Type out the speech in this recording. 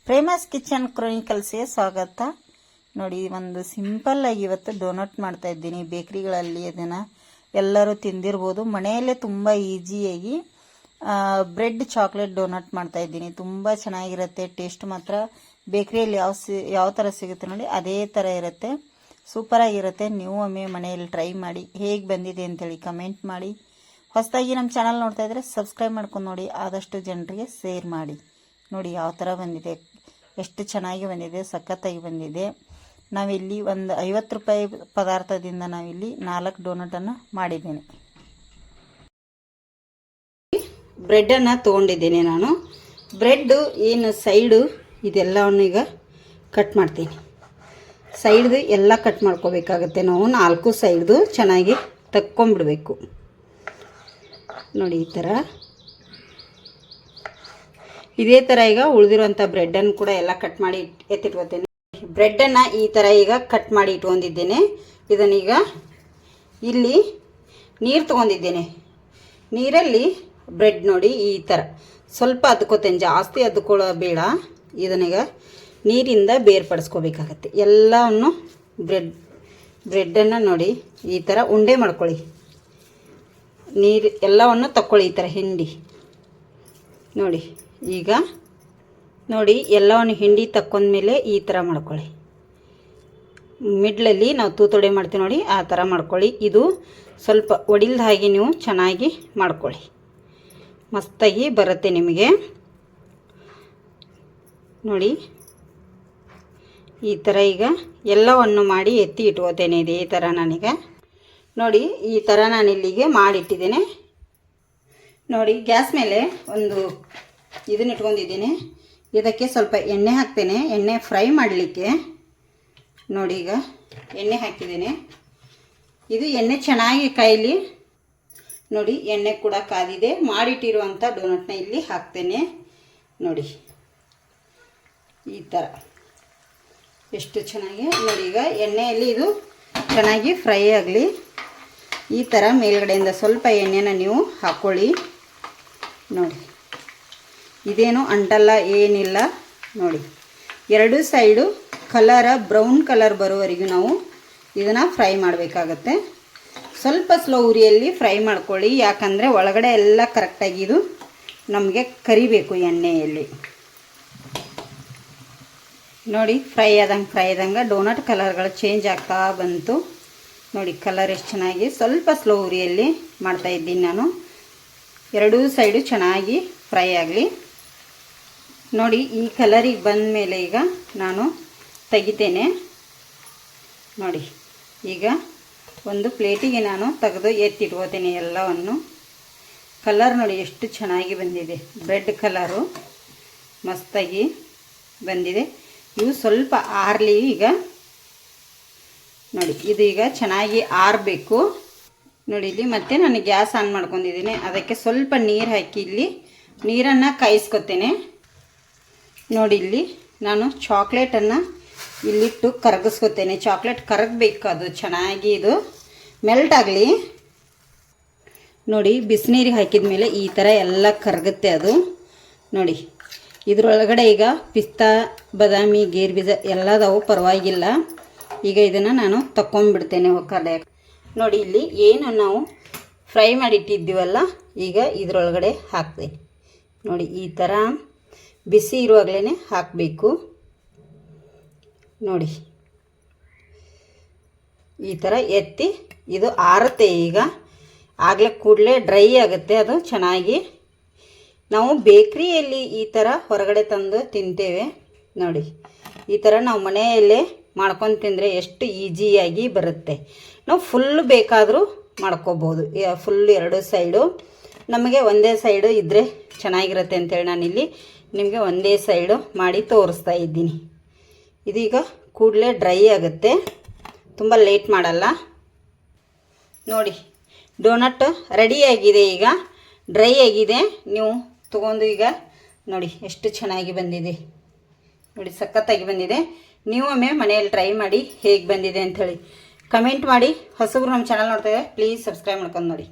ಪ್ರೇಮಾಸ್ kitchen ಕ್ರಾನಿಕಲ್ಸ್ಗೆ ಸ್ವಾಗತ. ನೋಡಿ, ಒಂದು ಸಿಂಪಲ್ ಆಗಿ ಇವತ್ತು ಡೋನಟ್ ಮಾಡ್ತಾ ಇದ್ದೀನಿ. ಬೇಕರಿಗಳಲ್ಲಿ ಅದನ್ನು ಎಲ್ಲರೂ ತಿಂದಿರ್ಬೋದು. ಮನೆಯಲ್ಲೇ ತುಂಬ ಈಸಿಯಾಗಿ ಬ್ರೆಡ್ ಚಾಕ್ಲೇಟ್ ಡೋನಟ್ ಮಾಡ್ತಾ ಇದ್ದೀನಿ. ತುಂಬ ಚೆನ್ನಾಗಿರುತ್ತೆ. ಟೇಸ್ಟ್ ಮಾತ್ರ ಬೇಕರಿಯಲ್ಲಿ ಯಾವ ಥರ ಸಿಗುತ್ತೆ ನೋಡಿ ಅದೇ ಥರ ಇರುತ್ತೆ. ಸೂಪರಾಗಿರುತ್ತೆ. ನೀವು ಒಮ್ಮೆ ಮನೆಯಲ್ಲಿ ಟ್ರೈ ಮಾಡಿ, ಹೇಗೆ ಬಂದಿದೆ ಅಂತೇಳಿ ಕಮೆಂಟ್ ಮಾಡಿ. ಹೊಸದಾಗಿ ನಮ್ಮ ಚಾನಲ್ ನೋಡ್ತಾ ಇದ್ದರೆ ಸಬ್ಸ್ಕ್ರೈಬ್ ಮಾಡ್ಕೊಂಡು ನೋಡಿ, ಆದಷ್ಟು ಜನರಿಗೆ ಶೇರ್ ಮಾಡಿ. ನೋಡಿ ಯಾವ ಥರ ಬಂದಿದೆ, ಎಷ್ಟು ಚೆನ್ನಾಗಿ ಬಂದಿದೆ, ಸಖತ್ತಾಗಿ ಬಂದಿದೆ. ನಾವಿಲ್ಲಿ ಒಂದು 50 ರೂಪಾಯಿ ಪದಾರ್ಥದಿಂದ ನಾವಿಲ್ಲಿ 4 ಡೋನಟನ್ನು ಮಾಡಿದ್ದೇನೆ. ಬ್ರೆಡ್ಡನ್ನು ತೊಗೊಂಡಿದ್ದೇನೆ ನಾನು. ಬ್ರೆಡ್ಡು ಏನು ಸೈಡು ಇದೆಲ್ಲವನ್ನು ಈಗ ಕಟ್ ಮಾಡ್ತೀನಿ. ಸೈಡ್ದು ಎಲ್ಲ ಕಟ್ ಮಾಡ್ಕೋಬೇಕಾಗತ್ತೆ. ನಾವು 4 ಸೈಡ್ದು ಚೆನ್ನಾಗಿ ತಕ್ಕೊಂಬಿಡಬೇಕು. ನೋಡಿ ಈ ಥರ. ಇದೇ ಥರ ಈಗ ಉಳಿದಿರುವಂಥ ಬ್ರೆಡ್ಡನ್ನು ಕೂಡ ಎಲ್ಲ ಕಟ್ ಮಾಡಿ ಎತ್ತಿಟ್ಕೋತೇನೆ. ಬ್ರೆಡ್ಡನ್ನು ಈ ಥರ ಈಗ ಕಟ್ ಮಾಡಿ ಇಟ್ಕೊಂಡಿದ್ದೇನೆ. ಇದನ್ನೀಗ ಇಲ್ಲಿ ನೀರು ತೊಗೊಂಡಿದ್ದೇನೆ. ನೀರಲ್ಲಿ ಬ್ರೆಡ್ ನೋಡಿ ಈ ಥರ ಸ್ವಲ್ಪ ಅದ್ಕೋತೇನೆ, ಜಾಸ್ತಿ ಅದ್ಕೊಳ್ಳೋ ಬೇಡ. ಇದನ್ನೀಗ ನೀರಿಂದ ಬೇರ್ಪಡಿಸ್ಕೋಬೇಕಾಗತ್ತೆ. ಎಲ್ಲವನ್ನು ಬ್ರೆಡ್ಡನ್ನು ನೋಡಿ ಈ ಥರ ಉಂಡೆ ಮಾಡ್ಕೊಳ್ಳಿ. ನೀರು ಎಲ್ಲವನ್ನು ತಕ್ಕೊಳ್ಳಿ ಈ ಥರ ಹಿಂಡಿ. ನೋಡಿ ಈಗ ನೋಡಿ ಎಲ್ಲವನ್ನು ಹಿಂಡಿ ತಕ್ಕೊಂಡ್ಮೇಲೆ ಈ ಥರ ಮಾಡ್ಕೊಳ್ಳಿ. ಮಿಡ್ಲಲ್ಲಿ ನಾವು ತೂತೊಡೆ ಮಾಡ್ತೀವಿ ನೋಡಿ, ಆ ಥರ ಮಾಡ್ಕೊಳ್ಳಿ. ಇದು ಸ್ವಲ್ಪ ಒಡಿಲ್ದ ಹಾಗೆ ನೀವು ಚೆನ್ನಾಗಿ ಮಾಡ್ಕೊಳ್ಳಿ. ಮಸ್ತಾಗಿ ಬರುತ್ತೆ ನಿಮಗೆ. ನೋಡಿ ಈ ಥರ ಈಗ ಎಲ್ಲವನ್ನು ಮಾಡಿ ಎತ್ತಿ ಇಟ್ಕೋತೇನೆ. ಇದೇ ಥರ ನಾನೀಗ ನೋಡಿ ಈ ಥರ ನಾನಿಲ್ಲಿಗೆ ಮಾಡಿಟ್ಟಿದ್ದೇನೆ. ನೋಡಿ ಗ್ಯಾಸ್ ಮೇಲೆ ಒಂದು ಇದನ್ನ ಇಟ್ಕೊಂಡಿದ್ದೀನಿ. ಇದಕ್ಕೆ ಸ್ವಲ್ಪ ಎಣ್ಣೆ ಹಾಕ್ತೇನೆ, ಎಣ್ಣೆ ಫ್ರೈ ಮಾಡಲಿಕ್ಕೆ. ನೋಡಿ ಈಗ ಎಣ್ಣೆ ಹಾಕಿದ್ದೇನೆ. ಇದು ಎಣ್ಣೆ ಚೆನ್ನಾಗಿ ಕಾಯಲಿ. ನೋಡಿ ಎಣ್ಣೆ ಕೂಡ ಕಾದಿದೆ. ಮಾಡಿಟ್ಟಿರುವಂಥ ಡೋನಟ್ನ ಇಲ್ಲಿ ಹಾಕ್ತೇನೆ. ನೋಡಿ ಈ ಥರ ಎಷ್ಟು ಚೆನ್ನಾಗಿ. ನೋಡಿ ಈಗ ಎಣ್ಣೆಯಲ್ಲಿ ಇದು ಚೆನ್ನಾಗಿ ಫ್ರೈ ಆಗಲಿ. ಈ ಥರ ಮೇಲ್ಗಡೆಯಿಂದ ಸ್ವಲ್ಪ ಎಣ್ಣೆನ ನೀವು ಹಾಕ್ಕೊಳ್ಳಿ. ನೋಡಿ ಇದೇನು ಅಂಟಲ್ಲ, ಏನಿಲ್ಲ. ನೋಡಿ ಎರಡು ಸೈಡು ಬ್ರೌನ್ ಕಲರ್ ಬರೋವರೆಗೂ ನಾವು ಇದನ್ನು ಫ್ರೈ ಮಾಡಬೇಕಾಗತ್ತೆ. ಸ್ವಲ್ಪ ಸ್ಲೋ ಉರಿಯಲ್ಲಿ ಫ್ರೈ ಮಾಡ್ಕೊಳ್ಳಿ, ಯಾಕಂದರೆ ಒಳಗಡೆ ಎಲ್ಲ ಕರೆಕ್ಟಾಗಿ ಇದು ನಮಗೆ ಕರಿಬೇಕು ಎಣ್ಣೆಯಲ್ಲಿ. ನೋಡಿ ಫ್ರೈ ಆದಂಗೆ ಡೋನಟ್ ಕಲರ್ಗಳು ಚೇಂಜ್ ಆಗ್ತಾ ಬಂತು. ನೋಡಿ ಕಲರ್ ಎಷ್ಟು ಚೆನ್ನಾಗಿ. ಸ್ವಲ್ಪ ಸ್ಲೋ ಉರಿಯಲ್ಲಿ ಮಾಡ್ತಾಯಿದ್ದೀನಿ ನಾನು. ಎರಡೂ ಸೈಡು ಚೆನ್ನಾಗಿ ಫ್ರೈ ಆಗಲಿ. ನೋಡಿ ಈ ಕಲರಿಗೆ ಬಂದ ಮೇಲೆ ಈಗ ನಾನು ತೆಗಿತೇನೆ. ನೋಡಿ ಈಗ ಒಂದು ಪ್ಲೇಟಿಗೆ ನಾನು ತೆಗೆದು ಎತ್ತಿಟ್ಕೋತೇನೆ ಎಲ್ಲವನ್ನು. ಕಲರ್ ನೋಡಿ ಎಷ್ಟು ಚೆನ್ನಾಗಿ ಬಂದಿದೆ. ಬ್ರೆಡ್ ಕಲರು ಮಸ್ತಾಗಿ ಬಂದಿದೆ. ಇವು ಸ್ವಲ್ಪ ಆರಲಿ ಈಗ. ನೋಡಿ ಇದು ಈಗ ಚೆನ್ನಾಗಿ ಆರಬೇಕು. ನೋಡಿ ಇಲ್ಲಿ ಮತ್ತೆ ನಾನು ಗ್ಯಾಸ್ ಆನ್ ಮಾಡ್ಕೊಂಡಿದ್ದೀನಿ. ಅದಕ್ಕೆ ಸ್ವಲ್ಪ ನೀರು ಹಾಕಿ ಇಲ್ಲಿ ನೀರನ್ನು ಕಾಯಿಸ್ಕೊತೇನೆ. ನೋಡಿ ಇಲ್ಲಿ ನಾನು ಚಾಕ್ಲೇಟನ್ನು ಇಲ್ಲಿಟ್ಟು ಕರಗಿಸ್ಕೊತೇನೆ. ಚಾಕ್ಲೇಟ್ ಕರಗಬೇಕು, ಅದು ಚೆನ್ನಾಗಿ ಇದು ಮೆಲ್ಟ್ ಆಗಲಿ. ನೋಡಿ ಬಿಸಿನೀರಿಗೆ ಹಾಕಿದ ಮೇಲೆ ಈ ಥರ ಎಲ್ಲ ಕರಗುತ್ತೆ ಅದು. ನೋಡಿ ಇದರೊಳಗಡೆ ಈಗ ಪಿಸ್ತಾ, ಬಾದಾಮಿ, ಗೇರು ಬೀಜ ಎಲ್ಲದವು, ಪರವಾಗಿಲ್ಲ. ಈಗ ಇದನ್ನು ನಾನು ತಗೊಂಡ್ಬಿಡ್ತೇನೆ ಒಕ್ಕಡೆ. ನೋಡಿ ಇಲ್ಲಿ ಏನು ನಾವು ಫ್ರೈ ಮಾಡಿಟ್ಟಿದ್ದೀವಲ್ಲ, ಈಗ ಇದರೊಳಗಡೆ ಹಾಕ್ತೇನೆ. ನೋಡಿ ಈ ಥರ ಬಿಸಿ ಇರುವಾಗಲೇ ಹಾಕಬೇಕು. ನೋಡಿ ಈ ಥರ ಎತ್ತಿ ಇದು ಆರುತ್ತೆ. ಈಗ ಆಗಲೇ ಕೂಡಲೇ ಡ್ರೈ ಆಗುತ್ತೆ ಅದು ಚೆನ್ನಾಗಿ. ನಾವು ಬೇಕ್ರಿಯಲ್ಲಿ ಈ ಥರ ಹೊರಗಡೆ ತಂದು ತಿಂತೇವೆ. ನೋಡಿ ಈ ಥರ ನಾವು ಮನೆಯಲ್ಲೇ ಮಾಡ್ಕೊಂಡು ತಿಂದರೆ ಎಷ್ಟು ಈಸಿಯಾಗಿ ಬರುತ್ತೆ. ನಾವು ಫುಲ್ ಬೇಕಾದರೂ ಮಾಡ್ಕೋಬೋದು. ಫುಲ್ ಎರಡು ಸೈಡು. ನಮಗೆ ಒಂದೇ ಸೈಡು ಇದ್ದರೆ ಚೆನ್ನಾಗಿರುತ್ತೆ ಅಂತೇಳಿ ನಾನಿಲ್ಲಿ ನಿಮಗೆ ಒಂದೇ ಸೈಡು ಮಾಡಿ ತೋರಿಸ್ತಾ ಇದ್ದೀನಿ. ಇದೀಗ ಕೂಡಲೇ ಡ್ರೈ ಆಗುತ್ತೆ, ತುಂಬ ಲೇಟ್ ಮಾಡಲ್ಲ. ನೋಡಿ ಡೋನಟ್ ರೆಡಿಯಾಗಿದೆ. ಈಗ ಡ್ರೈ ಆಗಿದೆ. ನೀವು ತೊಗೊಂಡು ಈಗ ನೋಡಿ ಎಷ್ಟು ಚೆನ್ನಾಗಿ ಬಂದಿದೆ. ನೋಡಿ ಸಖತ್ತಾಗಿ ಬಂದಿದೆ. ನೀವು ಒಮ್ಮೆ ಮನೆಯಲ್ಲಿ ಟ್ರೈ ಮಾಡಿ ಹೇಗೆ ಬಂದಿದೆ ಅಂಥೇಳಿ ಕಮೆಂಟ್ ಮಾಡಿ. ಹೊಸಬ್ರು ನಮ್ಮ ಚಾನಲ್ ನೋಡ್ತಾ ಇದ್ದಾರೆ, ಪ್ಲೀಸ್ ಸಬ್ಸ್ಕ್ರೈಬ್ ಮಾಡ್ಕೊಂಡು ನೋಡಿ.